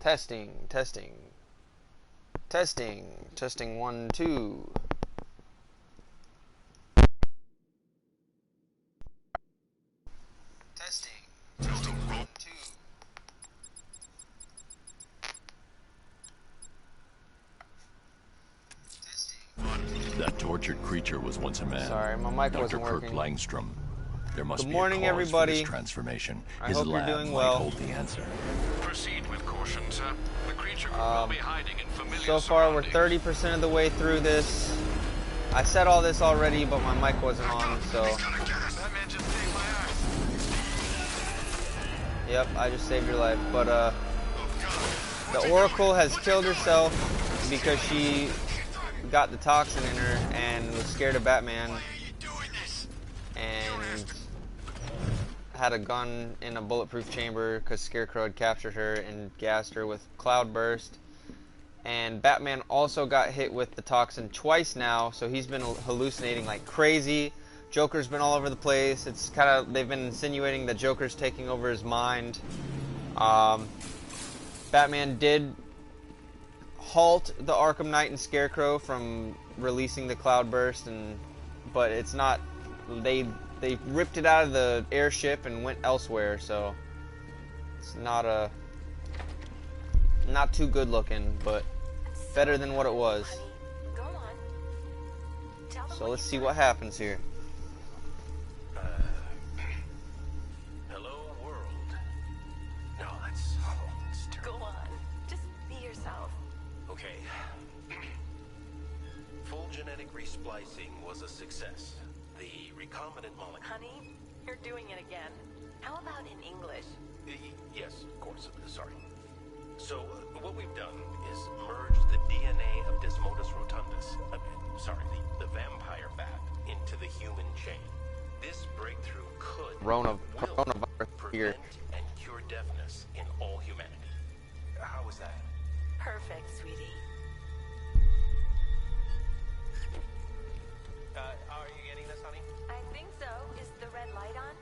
Testing, testing, testing, testing, 1, 2. Testing, testing, 1, 2. Testing. That tortured creature was once a man. Sorry, my mic Dr. wasn't Kirk working. Langstrom. There must Good be morning, a cause everybody. for this transformation. I His hope you're lab doing might well. hold the answer. Proceed with caution, sir. The creature could well be hiding in familiar So far, we're surroundings. 30% of the way through this. I said all this already, but my mic wasn't on, so... That man just saved my ass. Yep, I just saved your life. But, the Oracle has killed herself because she got the toxin in her and was scared of Batman. And had a gun in a bulletproof chamber because Scarecrow had captured her and gassed her with Cloudburst. And Batman also got hit with the toxin twice now, so he's been hallucinating like crazy. Joker's been all over the place. It's kind of, they've been insinuating that Joker's taking over his mind. Batman did halt the Arkham Knight and Scarecrow from releasing the Cloudburst, but it's not, they ripped it out of the airship and went elsewhere, so it's not too good looking, but better than what it was. So let's see what happens here. Hello, world. No, that's Go on. Just be yourself. okay. Full genetic resplicing was a success. The recombinant molecule. Honey, you're doing it again. How about in English? Yes, of course. Sorry. So, what we've done is merge the DNA of Desmodus rotundus, the vampire bat, into the human chain. This breakthrough could Coronavirus here. prevent and cure deafness in all humanity. How was that? Perfect, sweetie. Are you getting this, honey? I think so. Is the red light on?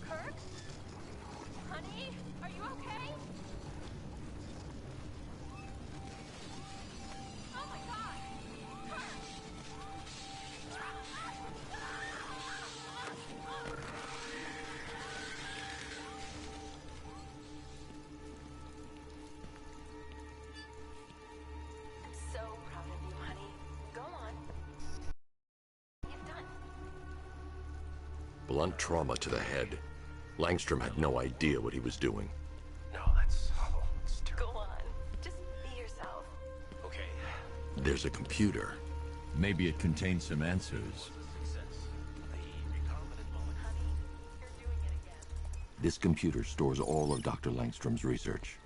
Kirk? Honey, are you okay? Oh my God! I'm so proud of you, honey. Go on. You've done. Blunt trauma to the head. Langstrom had no idea what he was doing. No, that's terrible. Go on. Just be yourself. Okay. There's a computer. Maybe it contains some answers. Success. The recombinant molecule. Honey, you're doing it again. This computer stores all of Dr. Langstrom's research.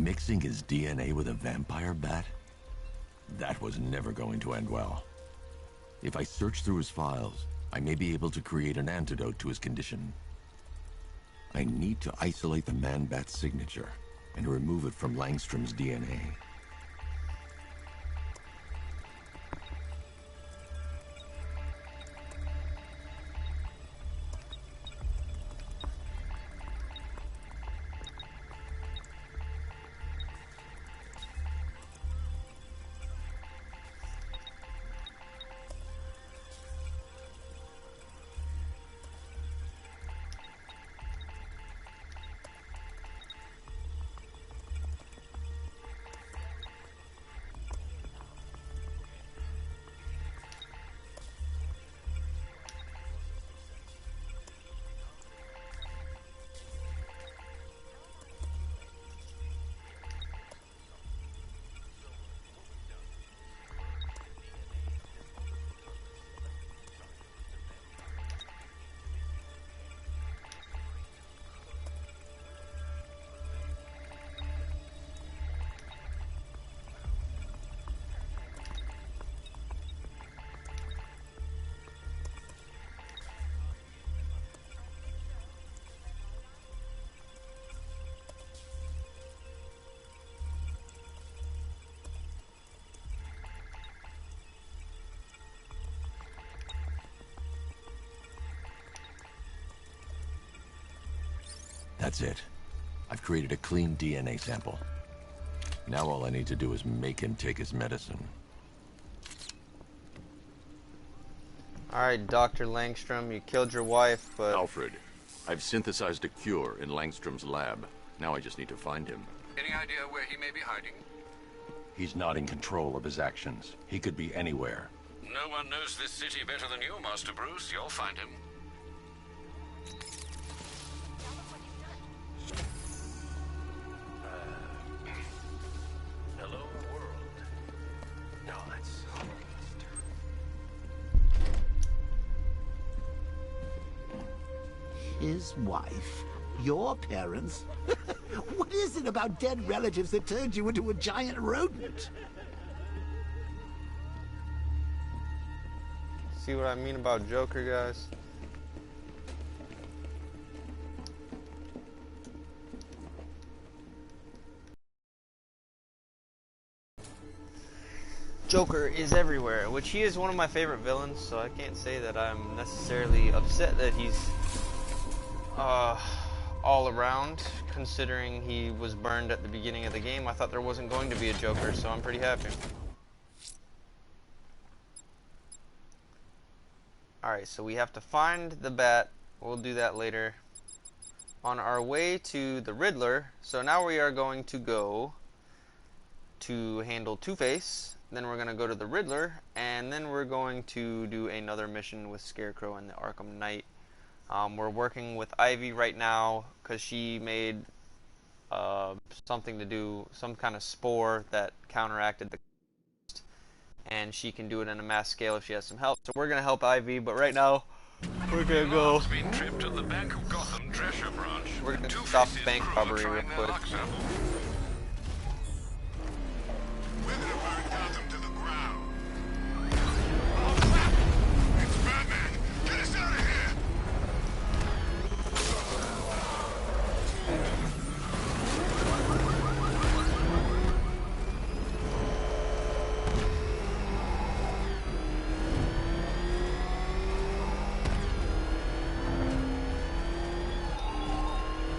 Mixing his DNA with a vampire bat? That was never going to end well. If I search through his files, I may be able to create an antidote to his condition. I need to isolate the Man-Bat's signature and remove it from Langstrom's DNA. That's it. I've created a clean DNA sample. Now all I need to do is make him take his medicine. Alright, Dr. Langstrom, you killed your wife, but... Alfred, I've synthesized a cure in Langstrom's lab. Now I just need to find him. Any idea where he may be hiding? He's not in control of his actions. He could be anywhere. No one knows this city better than you, Master Bruce. You'll find him. Hello, world. No, that's... His wife? Your parents? What is it about dead relatives that turned you into a giant rodent? See what I mean about Joker, guys? Joker is everywhere, which he is one of my favorite villains, so I can't say that I'm necessarily upset that he's all around, considering he was burned at the beginning of the game. I thought there wasn't going to be a Joker, so I'm pretty happy. Alright, so we have to find the bat. We'll do that later. On our way to the Riddler, so now we are going to go to handle Two-Face. Then we're going to go to the Riddler, and then we're going to do another mission with Scarecrow and the Arkham Knight. We're working with Ivy right now because she made something to do, some kind of spore that counteracted the and she can do it in a mass scale if she has some help. So we're going to help Ivy, but right now we're going to go... Been tripped at the Bank of Gotham Drescher branch. We're going to stop bank robbery real quick. We're gonna burn Gotham to the ground. It's Batman! Get us out of here!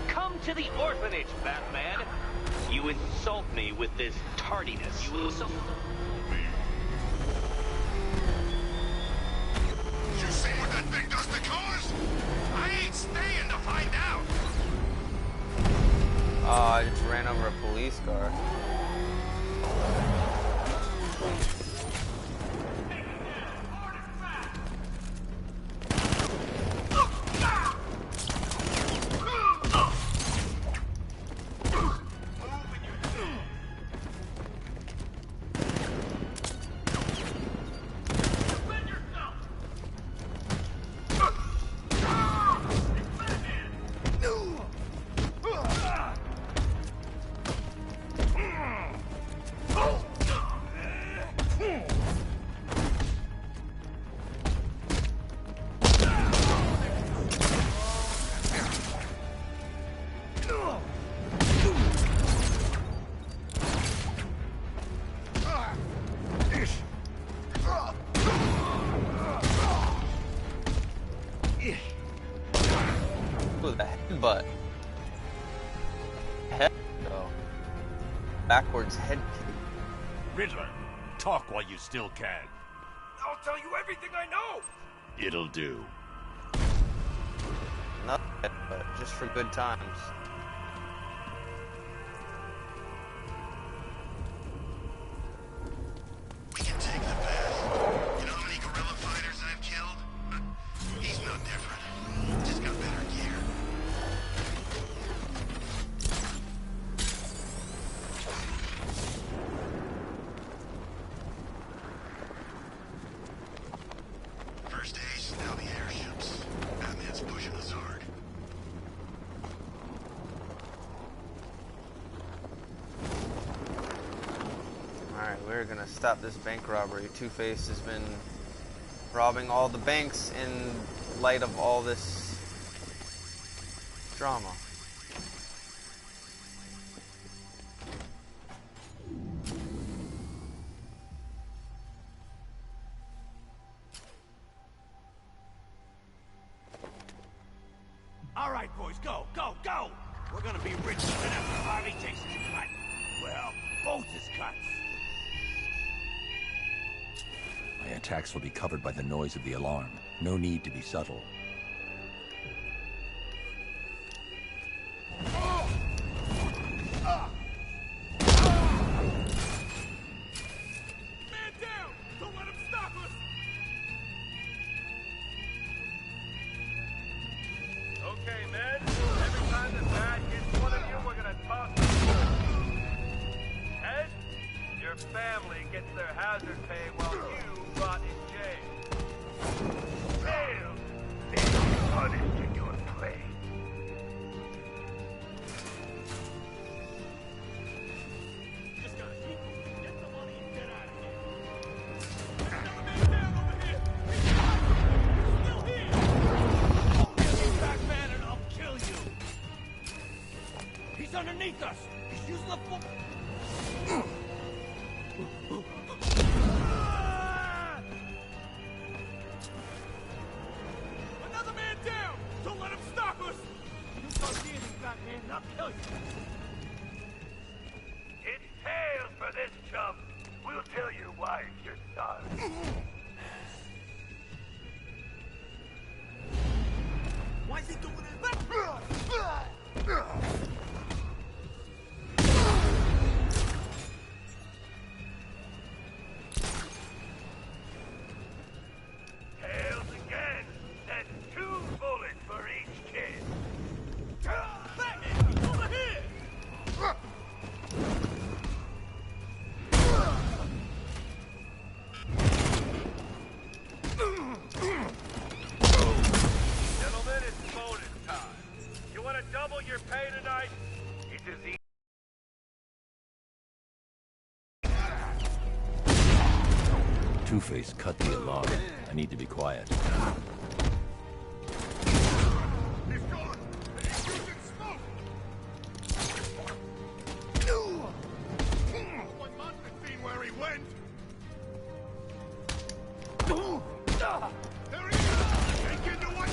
Come to the orphanage, Batman. You insult me with this tardiness. You insult me. You see what that thing does to cars? I ain't staying to find out! I just ran over a police car. backwards head kick. Riddler, talk while you still can. I'll tell you everything I know! It'll do. Not yet, but just for good times. We can take the pass. You know how many guerrilla fighters I've killed? He's no different. Just got better gear. First ace, now the airships. Batman's pushing us hard. Alright, we're gonna stop this bank robbery. Two-Face has been robbing all the banks in light of all this drama. All right, boys, go, go, go! We're gonna be rich even after Harvey takes his cut. Well, both his cuts. My attacks will be covered by the noise of the alarm. No need to be subtle. Man down! Don't let him stop us! Okay, men. Every time the bat hits one of you, we're gonna toss you. Ed, your family gets their hazard pay while you rot in jail. Tail, being punished in your place. Just gotta keep moving, get the money, and get out of here. Another man down over here! He's still here! Get me back, man, and I'll kill you! He's underneath us! He's using the Another man down! Don't let him stop us! You start seeing him, Batman, and I'll kill you! It's tails for this chump. We'll tell you why you're sorry. Why is he doing it? Tails again. That's 2 bullets for each kid. Batman, he's over here! Gentlemen, it's bonus time. You want to double your pay tonight? It's as easy. Two-Face cut the alarm. I need to be quiet. He's gone! He's using smoke! One must have seen where he went! There he is! Take into one!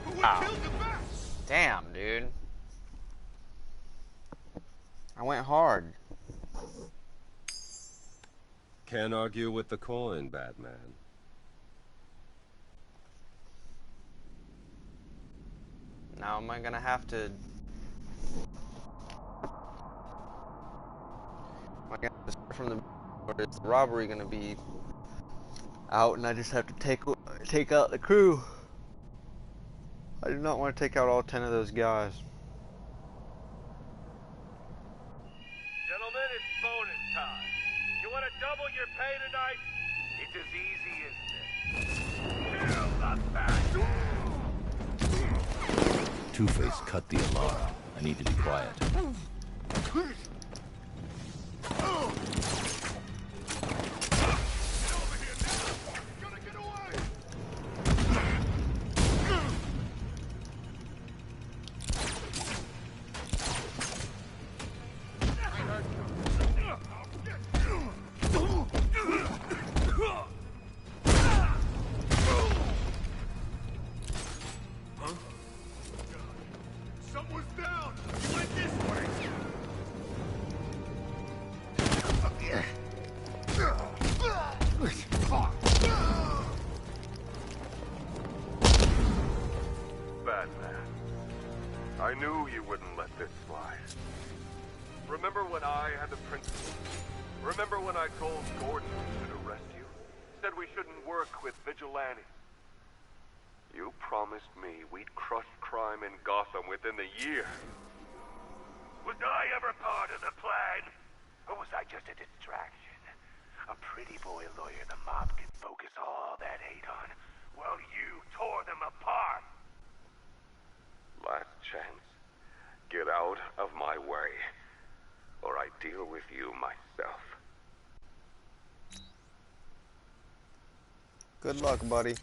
Who Ow. killed the bat? Damn, dude. I went hard. Can't argue with the coin, Batman. Now am I gonna have to... Am I gonna have to start from the... Or is the robbery gonna be out and I just have to take out the crew? I do not want to take out all 10 of those guys. Gentlemen, it's bonus time. You want to double your pay tonight? It's as easy as this. Kill the bat! Two-Face cut the alarm. I need to be quiet. was down! You went this way! Batman, I knew you wouldn't let this slide. Remember when I had the principal? Remember when I told Gordon we should arrest you? Said we shouldn't work with vigilantes? You promised me we'd crush crime in Gotham within the year. Was I ever part of the plan? Or was I just a distraction? A pretty boy lawyer the mob can focus all that hate on, while you tore them apart. Last chance. Get out of my way, or I deal with you myself. Good luck, buddy.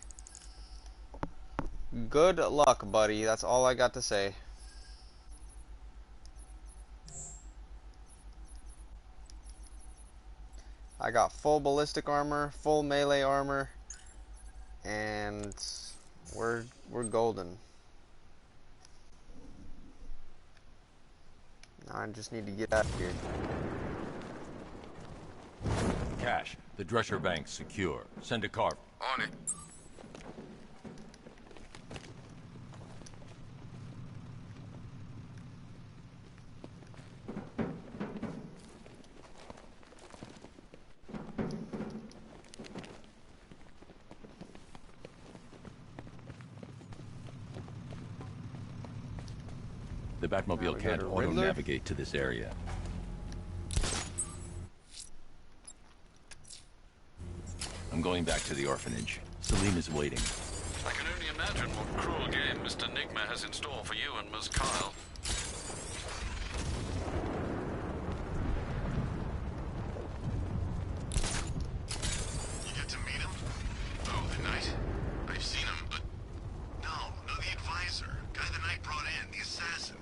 Good luck, buddy. That's all I got to say. I got full ballistic armor, full melee armor, and we're golden. Now I just need to get out of here. Cash, the Drescher Bank's secure. Send a car. On it. The Batmobile can't auto-navigate to this area. I'm going back to the orphanage. Celine is waiting. I can only imagine what cruel game Mr. Nigma has in store for you and Ms. Kyle. You get to meet him? Oh, the Knight? I've seen him, but... No, the advisor. Guy the Knight brought in, the assassin.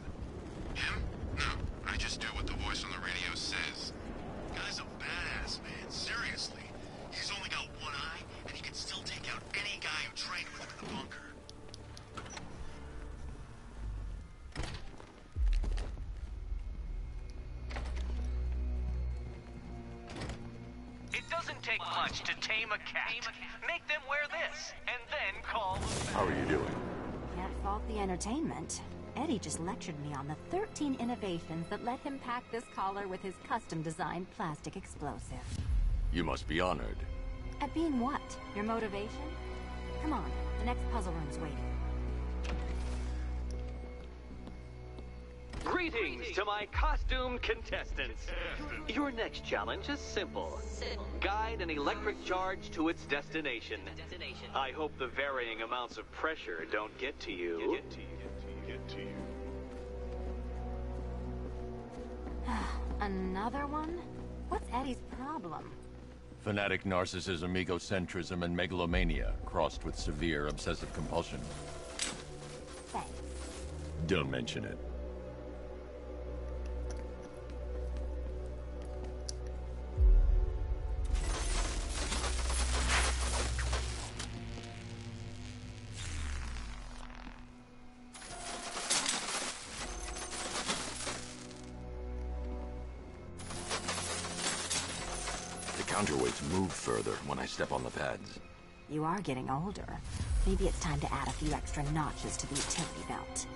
Him? No, I just do what the voice on the radio says. Guy's a badass, man. Seriously. He's only got one eye, and he can still take out any guy who trained with him in the bunker. It doesn't take much to tame a cat. Make them wear this, and then call... How are you doing? Can't fault the entertainment. Eddie just lectured me on the 13 innovations that let him pack this collar with his custom-designed plastic explosive. You must be honored. At being what? Your motivation? Come on, the next puzzle room's waiting. Greetings to my costumed contestants. Your next challenge is simple. Guide an electric charge to its destination. I hope the varying amounts of pressure don't get to you. Another one? What's Eddie's problem? Fanatic narcissism, egocentrism, and megalomania, crossed with severe obsessive compulsion. Thanks. Don't mention it. Counterweights move further when I step on the pads. You are getting older. Maybe it's time to add a few extra notches to the utility belt.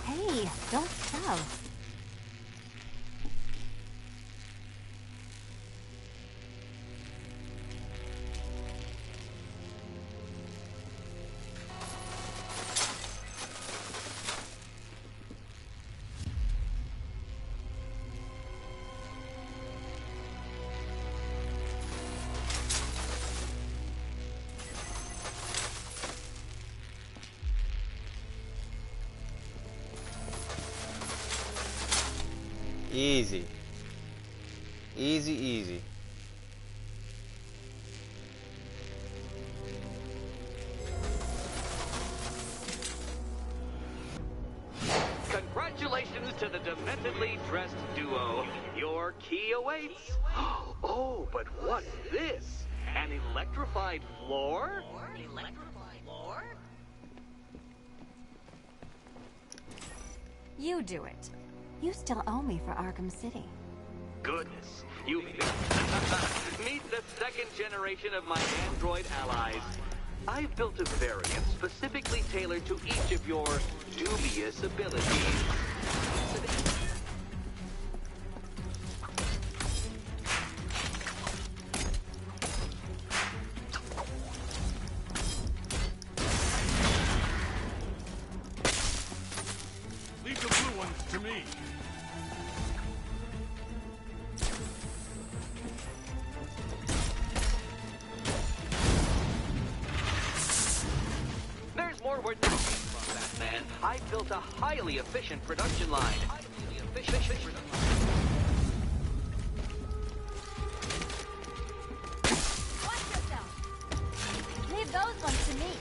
Hey, don't shove. Easy. Easy, easy. Congratulations to the dementedly dressed duo. Your key awaits. Oh, but what's this? An electrified floor? Electrified floor? You do it. You still owe me for Arkham City. Goodness, you meet the second generation of my android allies. I've built a variant specifically tailored to each of your dubious abilities. Leave the blue ones to me. There's more where this came from, Batman. I built a highly efficient production line. Watch yourself! Leave those ones to me.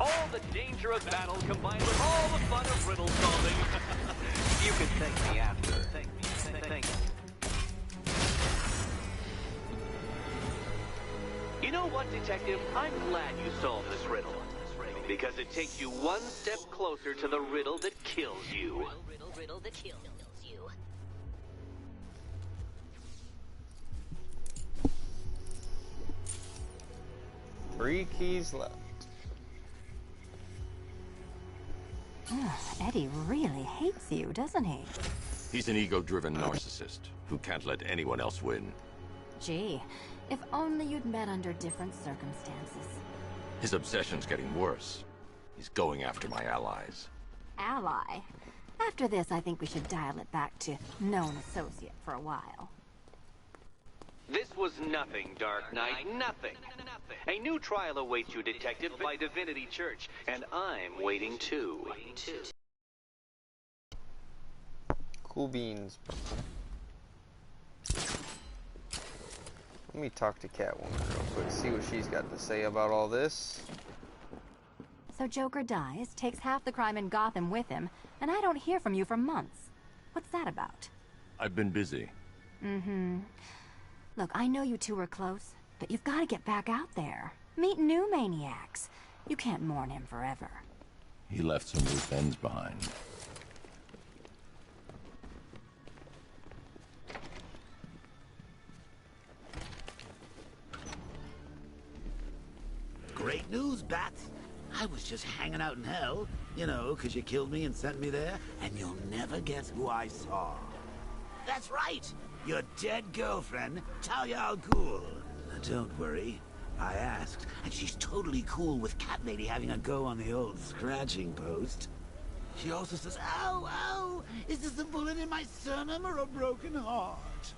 All the danger of battle combined with all the fun of riddle solving. You can thank me after. Thank me. You know what, Detective? I'm glad you solved this riddle. Because it takes you one step closer to the riddle that kills you. Riddle that kills you. 3 keys left. Eddie really hates you, doesn't he? He's an ego-driven narcissist who can't let anyone else win. Gee, if only you'd met under different circumstances. His obsession's getting worse. He's going after my allies. Ally? After this, I think we should dial it back to known associate for a while. This was nothing, Dark Knight, nothing. A new trial awaits you, Detective, by Divinity Church, and I'm waiting too. Cool beans. Let me talk to Catwoman real quick, see what she's got to say about all this. So Joker dies, takes half the crime in Gotham with him, and I don't hear from you for months. What's that about? I've been busy. Mm-hmm. Look, I know you two were close, but you've got to get back out there. Meet new maniacs. You can't mourn him forever. He left some loose ends behind. Great news, Bats. I was just hanging out in hell, you know, 'cause you killed me and sent me there, and you'll never guess who I saw. That's right, your dead girlfriend, Talia al Ghul. Don't worry, I asked, and she's totally cool with Cat Lady having a go on the old scratching post. She also says, ow, ow, is this a bullet in my sternum or a broken heart?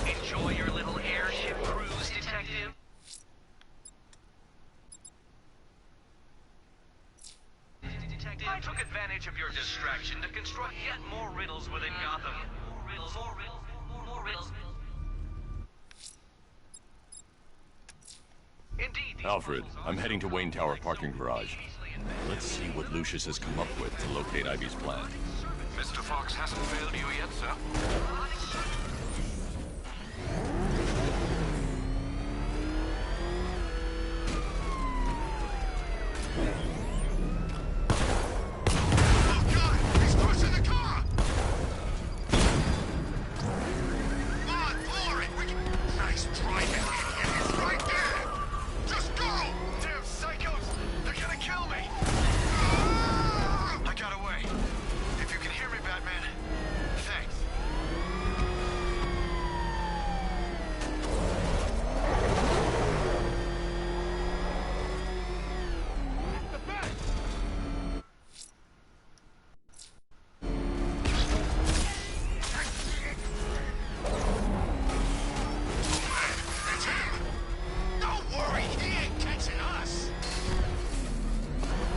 Enjoy your little airship cruise, Detective. I took advantage of your distraction to construct yet more riddles within Gotham. More riddles. Indeed, these Alfred, puzzles I'm are heading to so Wayne Tower complex, parking garage. easily invented. Let's see what Lucius has come up with to locate Ivy's plan. Mr. Fox hasn't failed you yet, sir. Oh God! He's pushing the car! Come on, floor it! Nice driving, idiot! It's right there! Just go! Damn psychos! They're gonna kill me! I got away. If you can hear me, Batman, thanks.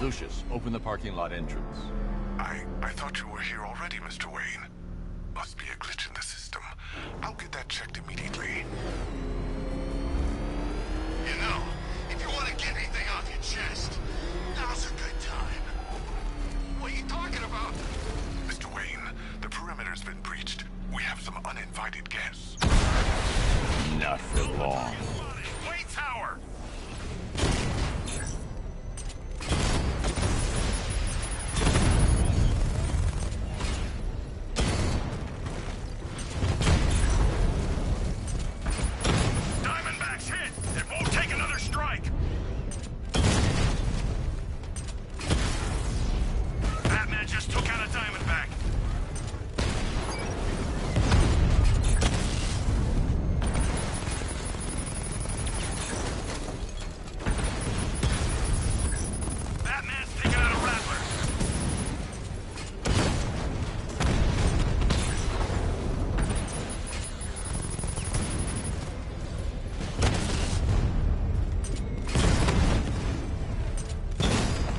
Lucius, open the parking lot entrance. I thought you were here already, Mr. Wayne. Must be a glitch in the system. I'll get that checked immediately. You know, if you want to get anything off your chest, now's a good time. What are you talking about? Mr. Wayne, the perimeter's been breached. We have some uninvited guests. Not for long. Wayne Tower! Diamondback's hit! It won't take another strike! Batman just took out a Diamondback. Batman's taking out a Rattler.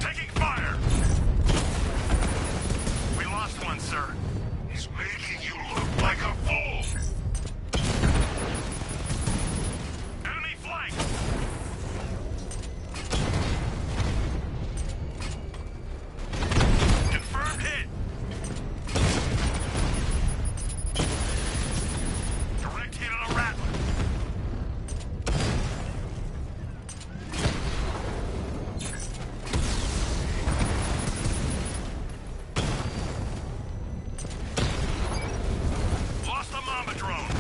Taking fire! We lost one, sir. He's making you look like a fool! Enemy flank! Confirmed hit! Direct hit on a Rattler. Lost the Mama drone.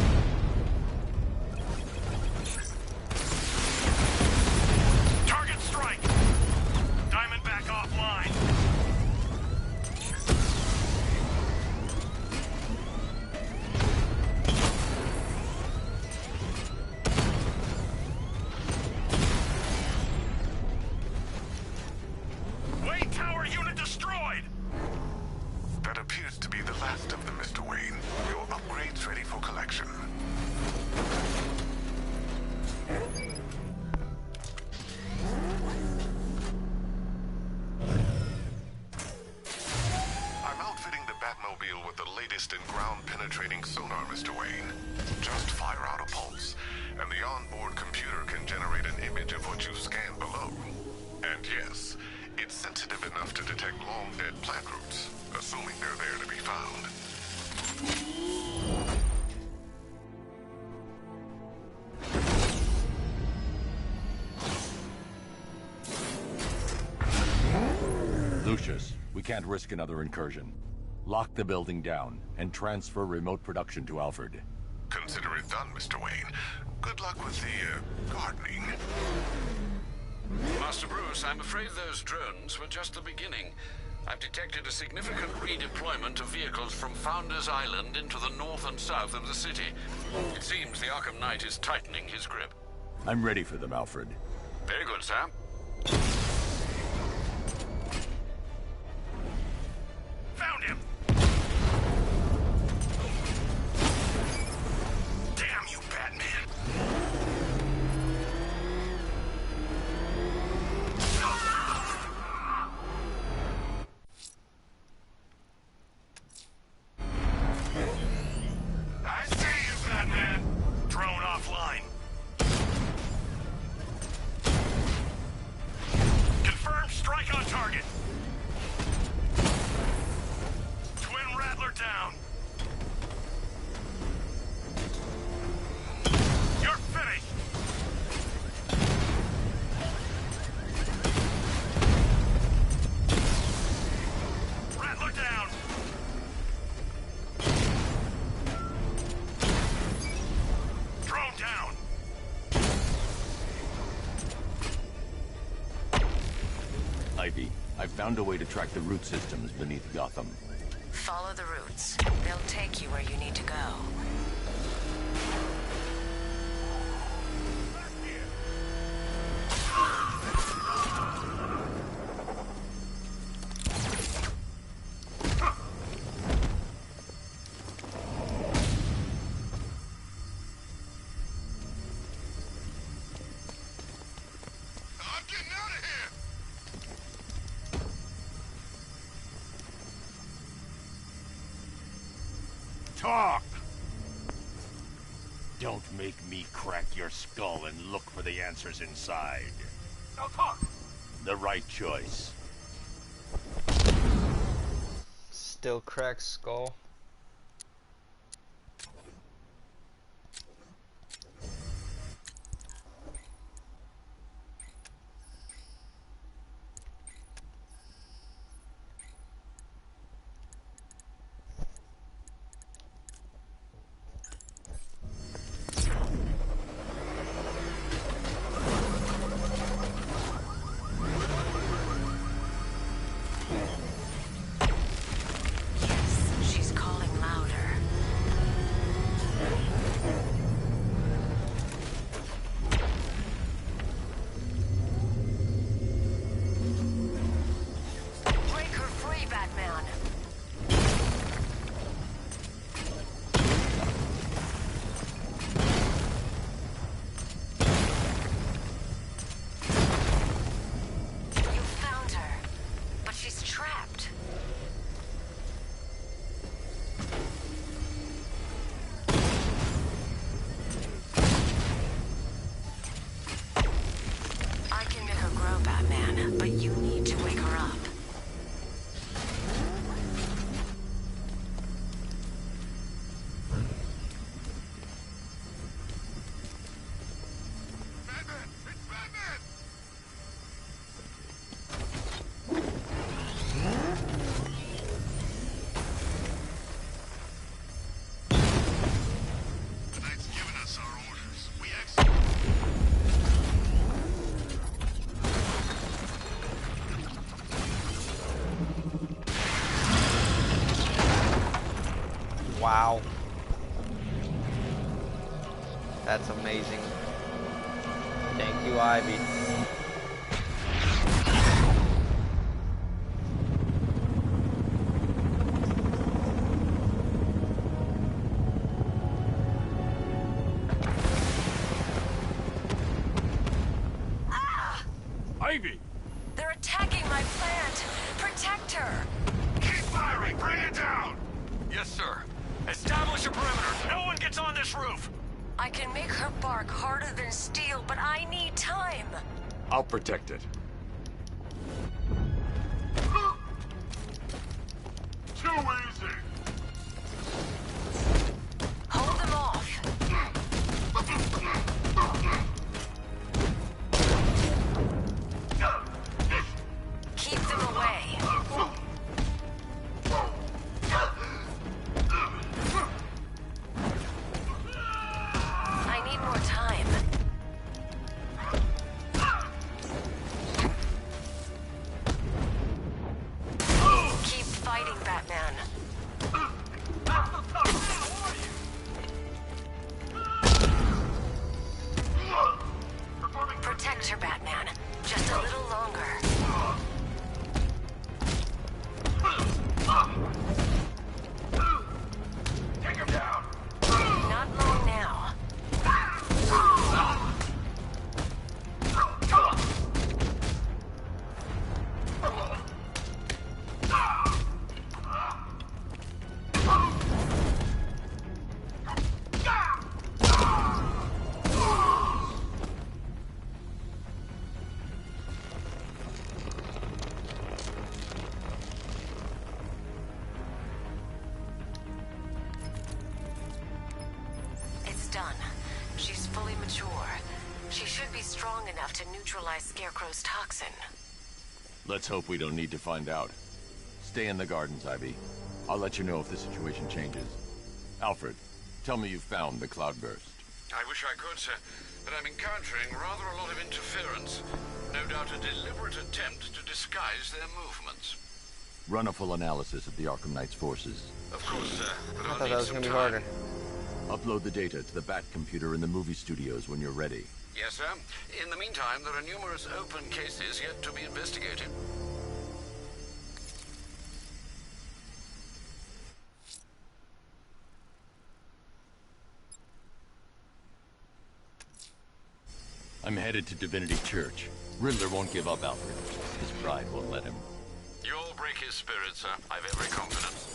Target strike. Diamondback offline. Wayne Tower unit destroyed. That appears to be the last of them, Mr. Wayne. Your upgrade's ready for collection. I'm outfitting the Batmobile with the latest in ground-penetrating sonar, Mr. Wayne. Just fire out a pulse, and the onboard computer can generate an image of what you scan below. And yes, it's sensitive enough to detect long-dead plant roots, assuming they're there to be found. Lucius, we can't risk another incursion. Lock the building down and transfer remote production to Alfred. Consider it done, Mr. Wayne. Good luck with the, gardening. Master Bruce, I'm afraid those drones were just the beginning. I've detected a significant redeployment of vehicles from Founders Island into the north and south of the city. It seems the Arkham Knight is tightening his grip. I'm ready for them, Alfred. Very good, sir. Found him. Damn you, Batman. I see you, Batman. Drone offline. Confirmed strike on target. Twin Rattler down. You're finished. Rattler down. Drone down. Ivy, I've found a way to track the root systems beneath Gotham. Follow the routes. They'll take you where you need to go. I'm getting out of here! talk! Don't make me crack your skull and look for the answers inside. Now talk! The right choice. Still cracked skull. She's calling louder. Break her free, Batman. You found her, but she's trapped. I can make her grow, Batman, but you need to wake her up. Batman! It's Batman! The Knight's given us our orders. We execute. Wow. That's amazing. Thank you, Ivy. Ivy! They're attacking my plant. Protect her. Keep firing! Bring it down! Yes, sir. Establish a perimeter. No one gets on this roof. I can make her bark harder than steel, but I need time. I'll protect it. Too easy! Hold them off. Keep them away. I need more time. Keep fighting, Batman. Protect her, Batman. Just a little longer. Take him down! Not long now. It's done. She's fully mature. She should be strong enough to neutralize Scarecrow's toxin. Let's hope we don't need to find out. Stay in the gardens, Ivy. I'll let you know if the situation changes. Alfred, tell me you found the cloudburst. I wish I could, sir, but I'm encountering rather a lot of interference. No doubt a deliberate attempt to disguise their movements. Run a full analysis of the Arkham Knight's forces. Of course, sir, but I I'll thought need that was some gonna be time. harder. Upload the data to the Bat computer in the movie studios when you're ready. Yes, sir. In the meantime, there are numerous open cases yet to be investigated. I'm headed to Divinity Church. Riddler won't give up, Alfred. His pride won't let him. You'll break his spirit, sir. I've every confidence.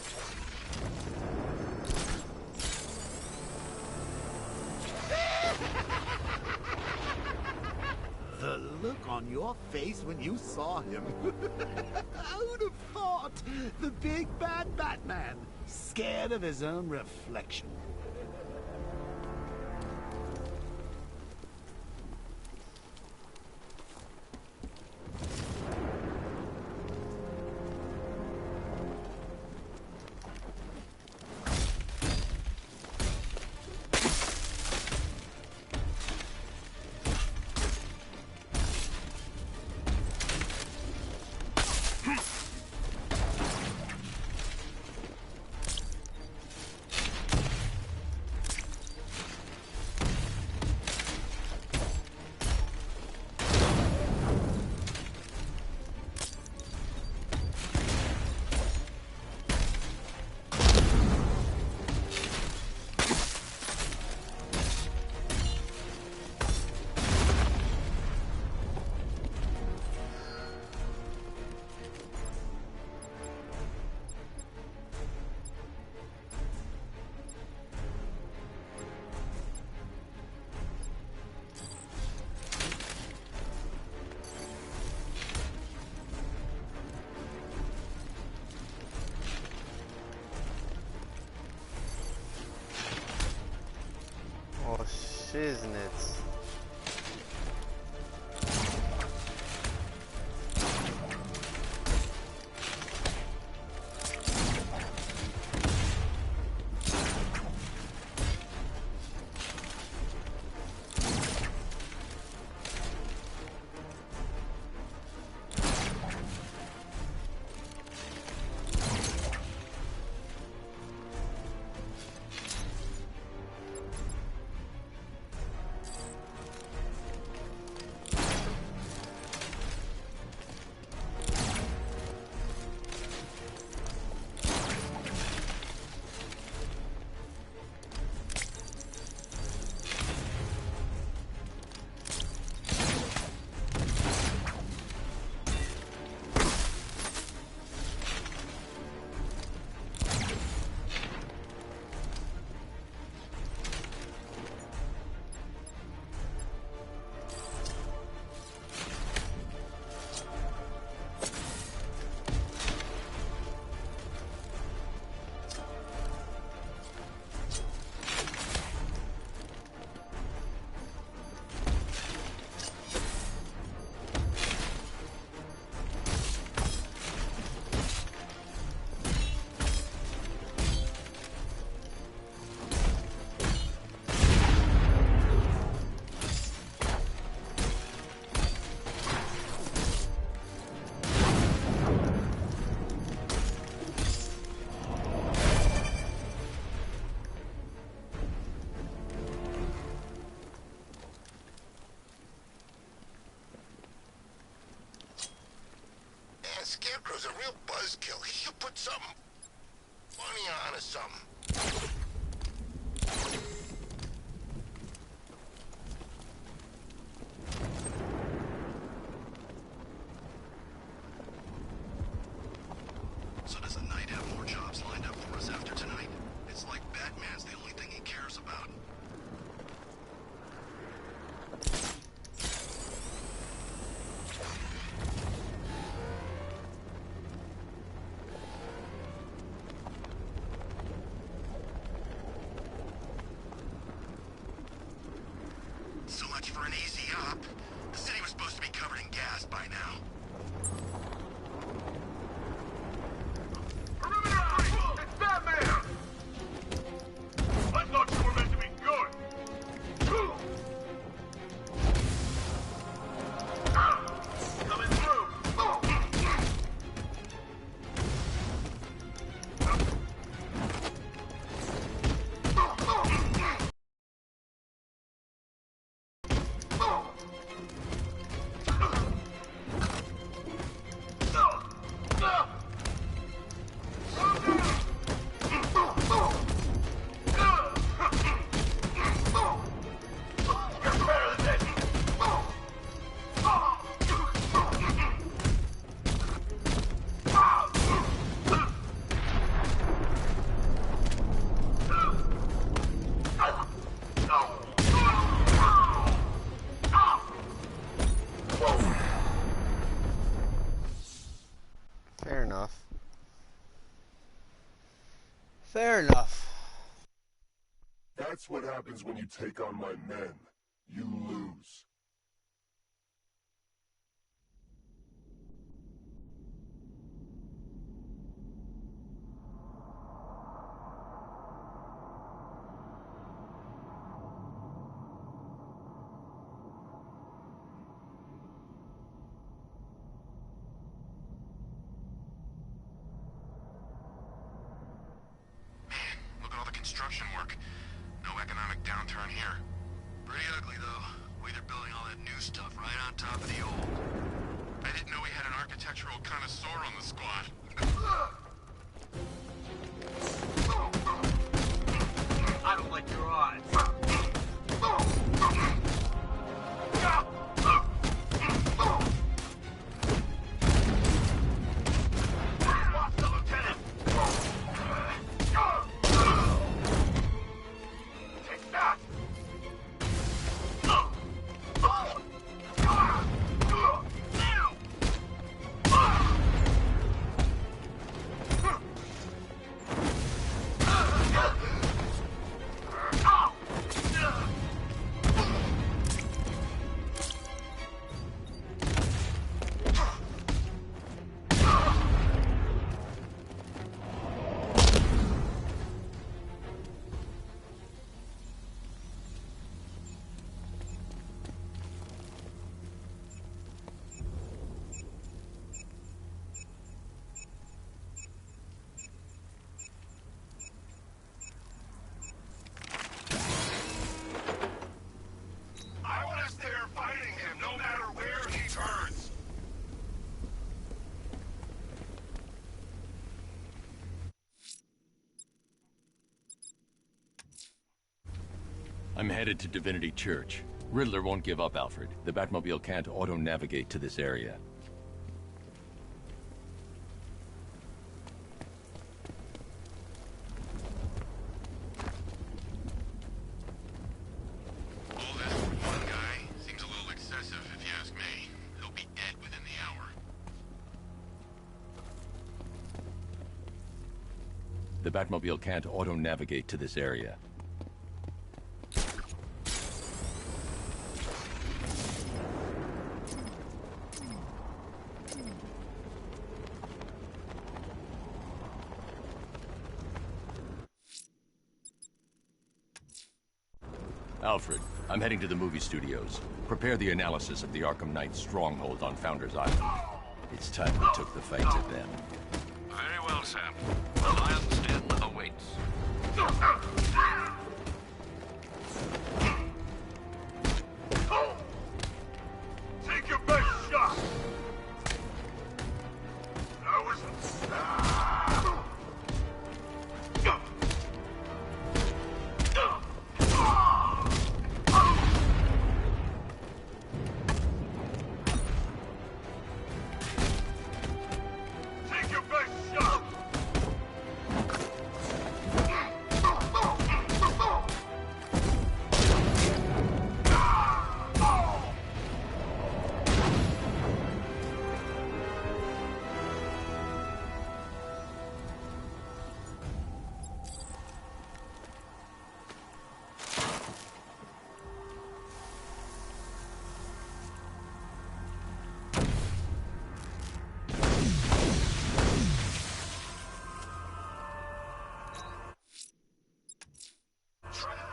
The look on your face when you saw him. Who'd have thought? The big bad Batman, scared of his own reflection. Oh, shiznits. Scarecrow's a real buzzkill. He should put something funny on or something. So does the Knight have more jobs lined up for us after tonight? It's like Batman's the only thing he cares about. Fair enough. That's what happens when you take on my men. You lose. Look at all the construction work. No economic downturn here. Pretty ugly, though. The way they're building all that new stuff right on top of the old. I didn't know we had an architectural connoisseur on the squad. I don't like your odds. I'm headed to Divinity Church. Riddler won't give up, Alfred. The Batmobile can't auto-navigate to this area. All this for one guy seems a little excessive, if you ask me. He'll be dead within the hour. The Batmobile can't auto-navigate to this area. Alfred, I'm heading to the movie studios. Prepare the analysis of the Arkham Knight's stronghold on Founders Island. It's time we took the fight to them. Very well, Sam. The lion's den awaits. Take your best shot! That was... Take your best shot!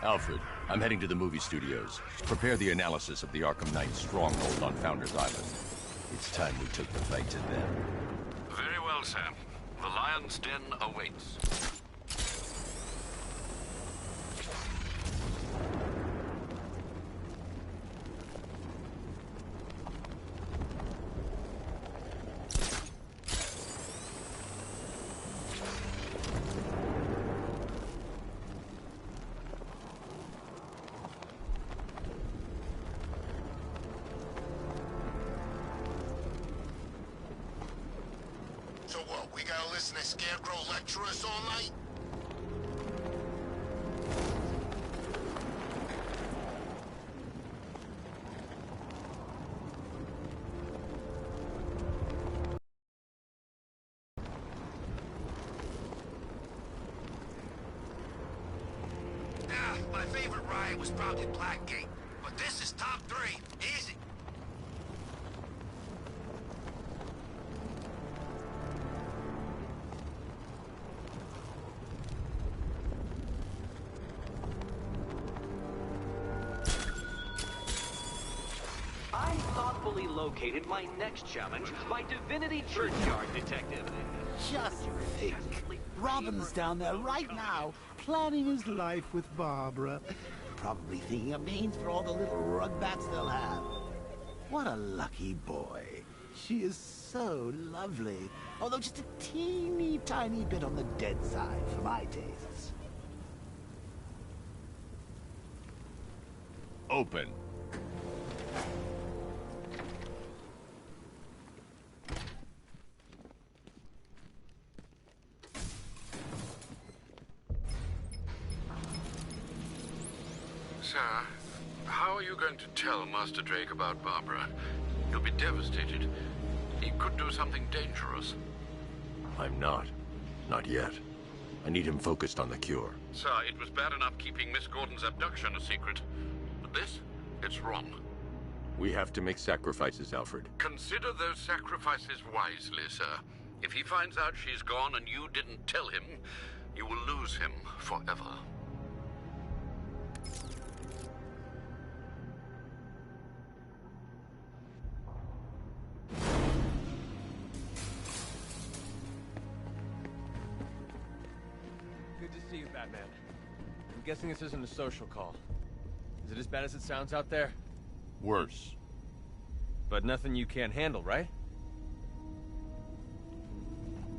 Alfred, I'm heading to the movie studios. Prepare the analysis of the Arkham Knight's stronghold on Founders Island. It's time we took the fight to them. Very well, Sam. The lion's den awaits. So what, we gotta listen to Scarecrow lecture us all night? it was probably Blackgate. But this is top 3. Easy. I thoughtfully located my next challenge, my Divinity Churchyard detective. Just think. Robin's down there right now, planning his life with Barbara. Probably thinking of names for all the little rugbats they'll have. What a lucky boy. She is so lovely. Although just a teeny tiny bit on the dead side for my tastes. Open. Sir, how are you going to tell Master Drake about Barbara? He'll be devastated. He could do something dangerous. I'm not. Not yet. I need him focused on the cure. Sir, it was bad enough keeping Miss Gordon's abduction a secret. But this? It's wrong. We have to make sacrifices, Alfred. Consider those sacrifices wisely, sir. If he finds out she's gone and you didn't tell him, you will lose him forever. Good to see you, Batman. I'm guessing this isn't a social call. Is it as bad as it sounds out there? Worse. But nothing you can't handle, right?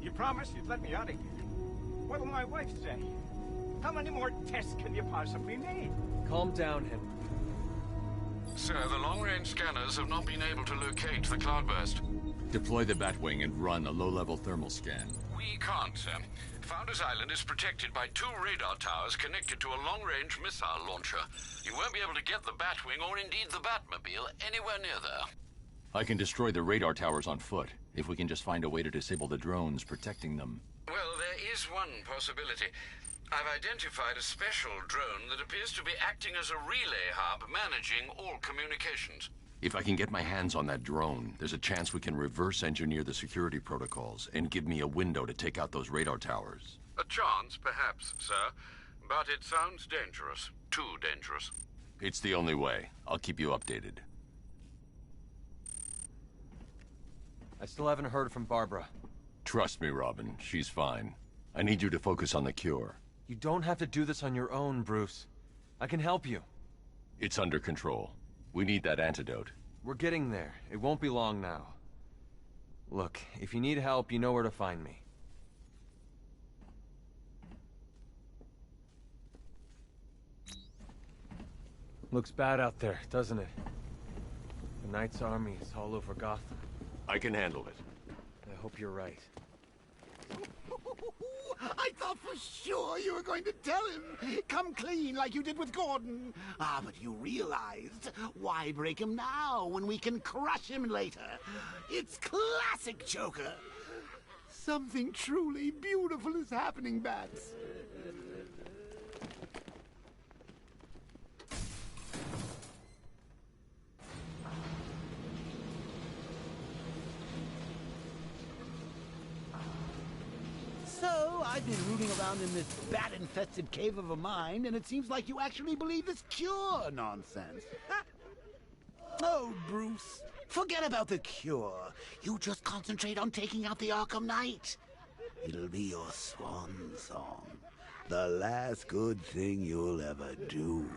You promised you'd let me out of here. What will my wife say? How many more tests can you possibly need? Calm down, Henry. Sir, the long-range scanners have not been able to locate the cloudburst. Deploy the Batwing and run a low-level thermal scan. We can't, sir. Founders Island is protected by 2 radar towers connected to a long-range missile launcher. You won't be able to get the Batwing or indeed the Batmobile anywhere near there. I can destroy the radar towers on foot, if we can just find a way to disable the drones protecting them. Well, there is one possibility. I've identified a special drone that appears to be acting as a relay hub managing all communications. If I can get my hands on that drone, there's a chance we can reverse engineer the security protocols and give me a window to take out those radar towers. A chance, perhaps, sir. But it sounds dangerous. Too dangerous. It's the only way. I'll keep you updated. I still haven't heard from Barbara. Trust me, Robin. She's fine. I need you to focus on the cure. You don't have to do this on your own, Bruce. I can help you. It's under control. We need that antidote. We're getting there. It won't be long now. Look, if you need help, you know where to find me. Looks bad out there, doesn't it? The Knight's army is all over Gotham. I can handle it. I hope you're right. I thought for sure you were going to tell him. Come clean like you did with Gordon. Ah, but you realized. Why break him now when we can crush him later? It's classic Joker. Something truly beautiful is happening, Bats. So, I've been rooting around in this bat-infested cave of a mind, and it seems like you actually believe this cure nonsense. Oh, Bruce, forget about the cure. You just concentrate on taking out the Arkham Knight. It'll be your swan song. The last good thing you'll ever do.